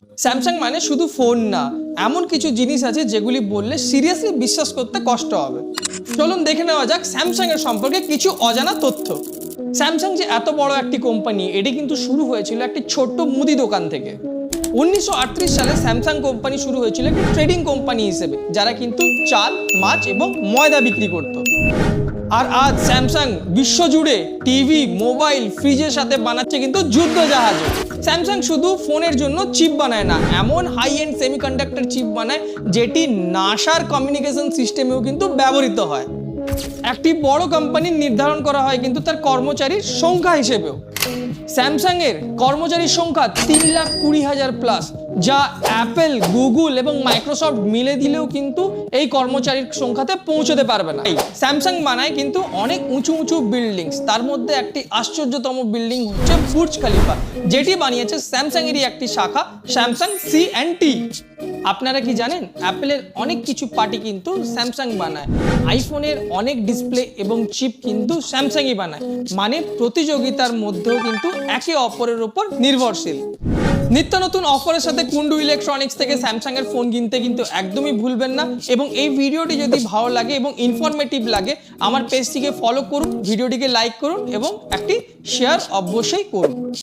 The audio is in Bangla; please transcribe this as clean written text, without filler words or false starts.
স্যামসাং মানে শুধু ফোন না, এমন কিছু জিনিস আছে যেগুলি বললে সিরিয়াসলি বিশ্বাস করতে কষ্ট হবে। চলুন দেখে নেওয়া যাক স্যামসাং এর সম্পর্কে কিছু অজানা তথ্য। স্যামসাং যে এত বড় একটি কোম্পানি, এটি কিন্তু শুরু হয়েছিল একটি ছোট্ট মুদি দোকান থেকে। 1938 সালে স্যামসাং কোম্পানি শুরু হয়েছিল একটি ট্রেডিং কোম্পানি হিসেবে, যারা কিন্তু চাল, মাছ এবং ময়দা বিক্রি করত। আর আজ স্যামসাং বিশ্বজুড়ে টিভি, মোবাইল, ফ্রিজের সাথে বানাচ্ছে কিন্তু যুদ্ধ জাহাজ। স্যামসাং শুধু ফোনের জন্য চিপ বানায় না, এমন হাই এন্ড সেমিকন্ডাক্টর চিপ বানায় যেটি নাসার কমিউনিকেশন সিস্টেমেও কিন্তু ব্যবহৃত হয়। একটি বড় কোম্পানির নির্ধারণ করা হয় কিন্তু তার কর্মচারীর সংখ্যা হিসেবেও। স্যামসাং এর কর্মচারীর সংখ্যা 3,20,000 প্লাস, যা অ্যাপেল, গুগল এবং মাইক্রোসফট মিলে দিলেও কিন্তু এই কর্মচারীর সংখ্যাতে পৌঁছতে পারবে না। স্যামসাং বানায় কিন্তু অনেক উঁচু উঁচু বিল্ডিংস, তার মধ্যে একটি আশ্চর্যতম বিল্ডিং হচ্ছে বুর্জ খলিফা, যেটি বানিয়েছে স্যামসাং এরই একটি শাখা স্যামসাং C&T। আপনারা কি জানেন অ্যাপেলের অনেক কিছু পার্টি কিন্তু স্যামসাং বানায়, আইফোনের অনেক ডিসপ্লে এবং চিপ কিন্তু স্যামসাংই বানায়, মানে প্রতিযোগিতার মধ্যেও কিন্তু একে অপরের উপর নির্ভরশীল। নিত্য নতুন অফারের সাথে কুন্ডু ইলেকট্রনিক্স থেকে স্যামসাং এর ফোন কিনতে কিন্তু একদমই ভুলবেন না। এবং এই ভিডিওটি যদি ভালো লাগে এবং ইনফরমেটিভ লাগে, আমার পেজটিকে ফলো করুন, ভিডিওটিকে লাইক করুন এবং একটি শেয়ার অবশ্যই করুন।